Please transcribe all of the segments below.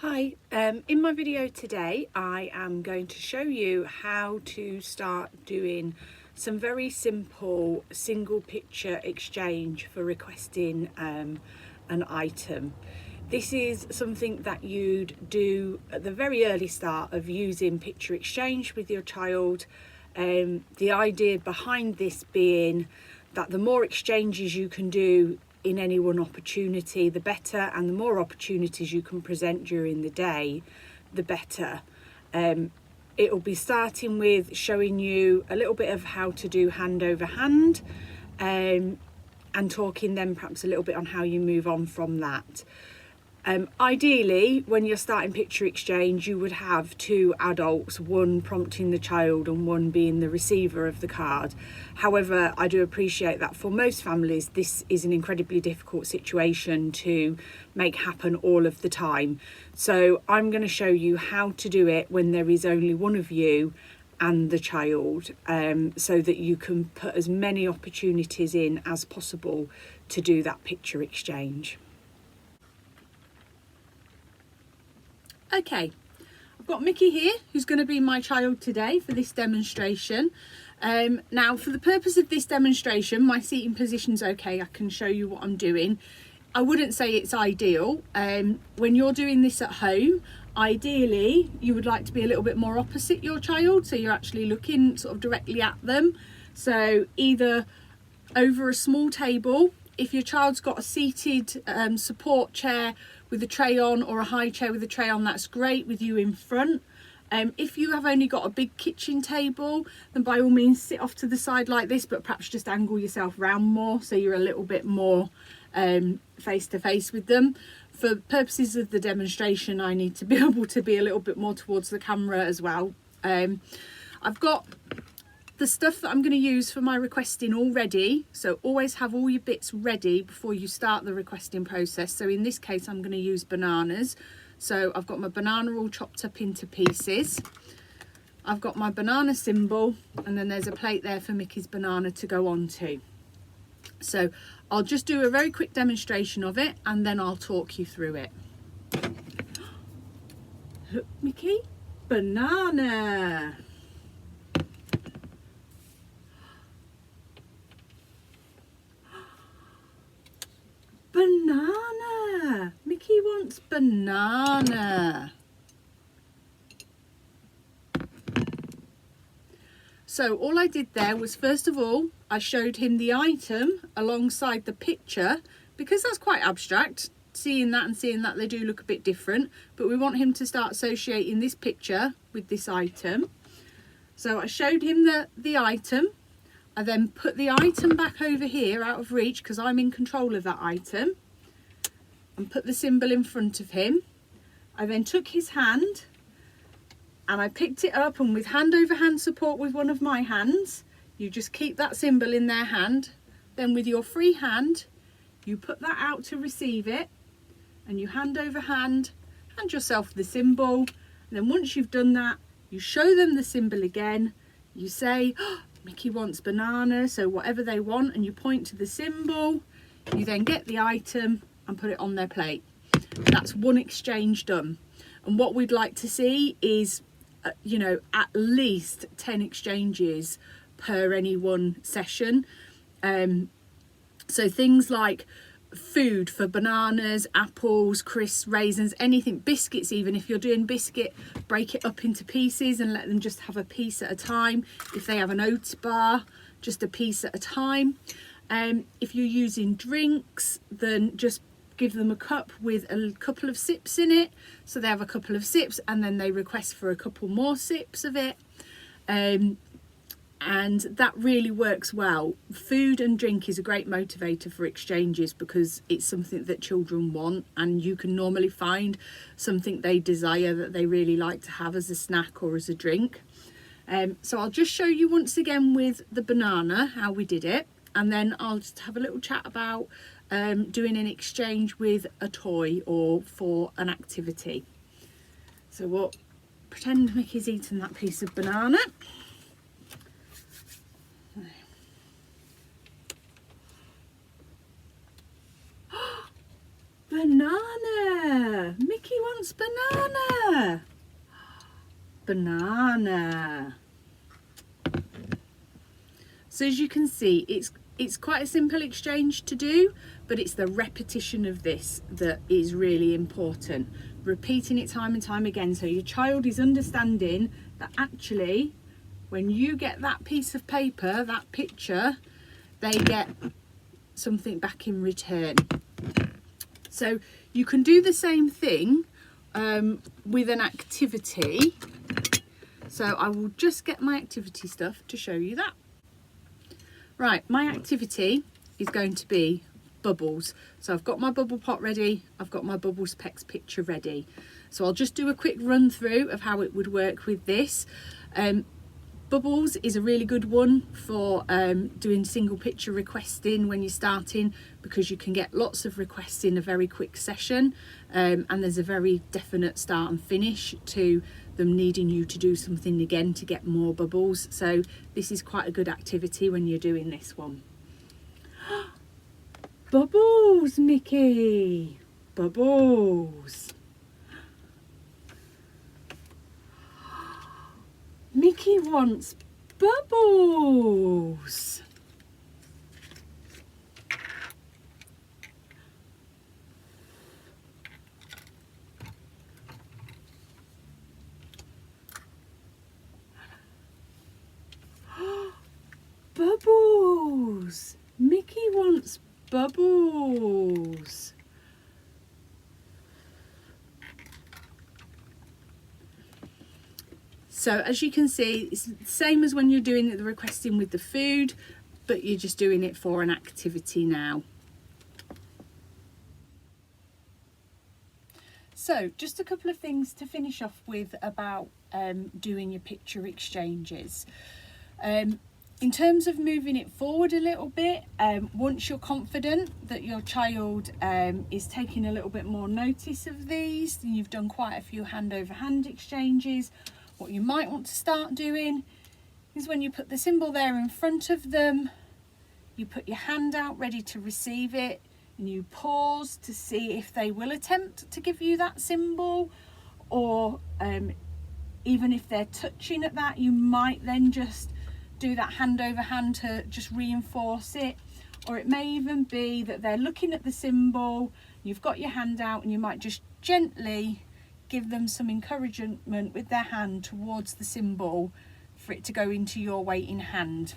Hi, in my video today I am going to show you how to start doing some very simple single picture exchange for requesting an item. This is something that you'd do at the very early start of using picture exchange with your child. The idea behind this being that the more exchanges you can do in any one opportunity, the better, and the more opportunities you can present during the day, the better. It'll be starting with showing you a little bit of how to do hand over hand, and talking then perhaps a little bit on how you move on from that. Ideally, when you're starting picture exchange, you would have two adults, one prompting the child and one being the receiver of the card. However, I do appreciate that for most families, this is an incredibly difficult situation to make happen all of the time. So I'm going to show you how to do it when there is only one of you and the child, so that you can put as many opportunities in as possible to do that picture exchange. Okay, I've got Mickey here, who's going to be my child today for this demonstration. Now, for the purpose of this demonstration, my seating position's okay. I can show you what I'm doing. I wouldn't say it's ideal. When you're doing this at home, ideally, you would like to be a little bit more opposite your child, so you're actually looking sort of directly at them. So either over a small table, if your child's got a seated support chair with a tray on, or a high chair with a tray on, that's great, with you in front. If you have only got a big kitchen table, then by all means sit off to the side like this, but perhaps just angle yourself round more so you're a little bit more face to face with them. For purposes of the demonstration, I need to be able to be a little bit more towards the camera as well. I've got the stuff that I'm going to use for my requesting all ready, so always have all your bits ready before you start the requesting process. So in this case, I'm going to use bananas. So I've got my banana all chopped up into pieces. I've got my banana symbol, and then there's a plate there for Mickey's banana to go on to. So I'll just do a very quick demonstration of it, and then I'll talk you through it. Look, Mickey, banana. Banana! Mickey wants banana. So all I did there was, first of all, I showed him the item alongside the picture, because that's quite abstract. Seeing that and seeing that, they do look a bit different, but we want him to start associating this picture with this item. So I showed him the item. I then put the item back over here out of reach, because I'm in control of that item, and put the symbol in front of him. I then took his hand and I picked it up, and with hand over hand support with one of my hands, you just keep that symbol in their hand. Then with your free hand, you put that out to receive it, and you hand over hand yourself the symbol. And then once you've done that, you show them the symbol again. You say, oh, Mickey wants banana, so whatever they want, and you point to the symbol. You then get the item and put it on their plate. That's one exchange done. And what we'd like to see is, you know, at least 10 exchanges per any one session. So things like food for bananas, apples, crisps, raisins, anything, biscuits even. If you're doing biscuit, break it up into pieces and let them just have a piece at a time. If they have an oats bar, just a piece at a time. If you're using drinks, then just give them a cup with a couple of sips in it, so they have a couple of sips and then they request for a couple more sips of it. And that really works well. Food and drink is a great motivator for exchanges, because it's something that children want, and you can normally find something they desire that they really like to have as a snack or as a drink. So I'll just show you once again with the banana how we did it, and then I'll just have a little chat about doing an exchange with a toy or for an activity. So we'll pretend Mickey's eating that piece of banana. Banana. Mickey wants banana. Banana. So as you can see, it's quite a simple exchange to do, but it's the repetition of this that is really important. Repeating it time and time again, so your child is understanding that actually when you get that piece of paper, that picture, they get something back in return. So you can do the same thing with an activity. So I will just get my activity stuff to show you that. Right, my activity is going to be bubbles. So I've got my bubble pot ready, I've got my Bubble Specs picture ready. So I'll just do a quick run through of how it would work with this. Bubbles is a really good one for doing single picture requesting when you're starting, because you can get lots of requests in a very quick session, and there's a very definite start and finish to them needing you to do something again to get more bubbles. So this is quite a good activity when you're doing this one. Bubbles, Mickey, bubbles. Mickey wants bubbles. Bubbles. Mickey wants bubbles. So as you can see, it's the same as when you're doing the requesting with the food, but you're just doing it for an activity now. So just a couple of things to finish off with about doing your picture exchanges. In terms of moving it forward a little bit, once you're confident that your child is taking a little bit more notice of these, and you've done quite a few hand over hand exchanges, what you might want to start doing is when you put the symbol there in front of them, you put your hand out ready to receive it, and you pause to see if they will attempt to give you that symbol, or even if they're touching at that, you might then just do that hand over hand to just reinforce it. Or it may even be that they're looking at the symbol, you've got your hand out, and you might just gently give them some encouragement with their hand towards the symbol for it to go into your waiting hand.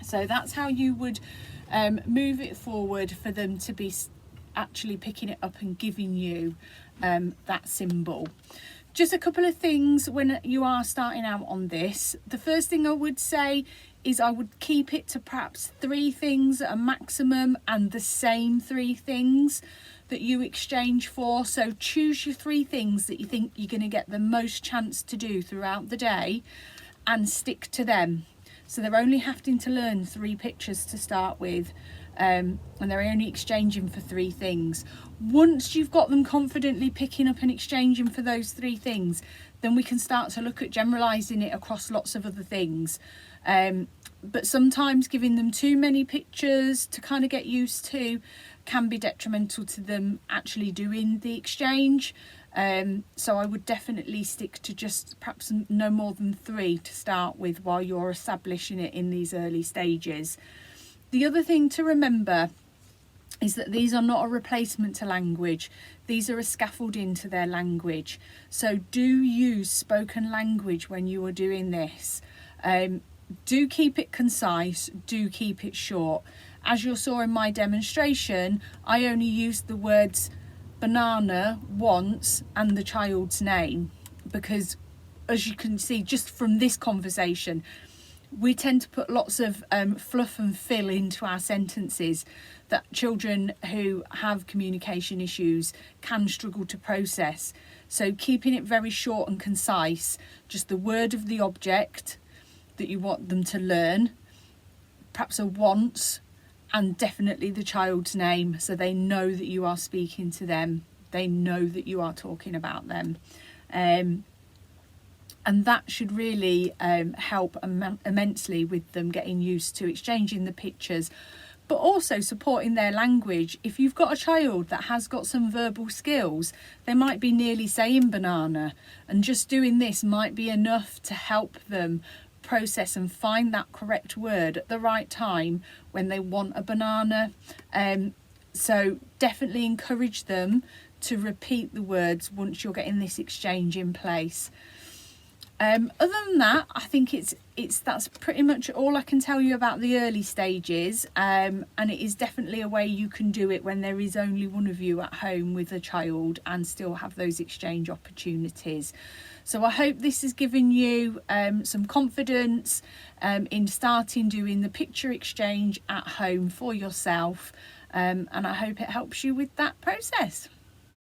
So that's how you would move it forward for them to be actually picking it up and giving you that symbol. Just a couple of things when you are starting out on this. The first thing I would say is I would keep it to perhaps 3 things at a maximum, and the same 3 things that you exchange for. So choose your 3 things that you think you're going to get the most chance to do throughout the day and stick to them. So they're only having to learn 3 pictures to start with, and they're only exchanging for 3 things. Once you've got them confidently picking up and exchanging for those 3 things, then we can start to look at generalising it across lots of other things. But sometimes giving them too many pictures to kind of get used to can be detrimental to them actually doing the exchange. So I would definitely stick to just perhaps no more than 3 to start with while you're establishing it in these early stages. The other thing to remember is that these are not a replacement to language. These are a scaffolding to their language. So do use spoken language when you are doing this. Do keep it concise, do keep it short. As you saw in my demonstration, I only used the words banana once and the child's name, because as you can see just from this conversation, we tend to put lots of fluff and fill into our sentences that children who have communication issues can struggle to process. So keeping it very short and concise, just the word of the object that you want them to learn, perhaps a once, and definitely the child's name, so they know that you are speaking to them, they know that you are talking about them. And that should really help immensely with them getting used to exchanging the pictures, but also supporting their language. If you've got a child that has got some verbal skills, they might be nearly saying banana, and just doing this might be enough to help them process and find that correct word at the right time when they want a banana. So definitely encourage them to repeat the words once you're getting this exchange in place. Other than that, I think that's pretty much all I can tell you about the early stages, and it is definitely a way you can do it when there is only one of you at home with a child and still have those exchange opportunities. So I hope this has given you some confidence in starting doing the picture exchange at home for yourself, and I hope it helps you with that process.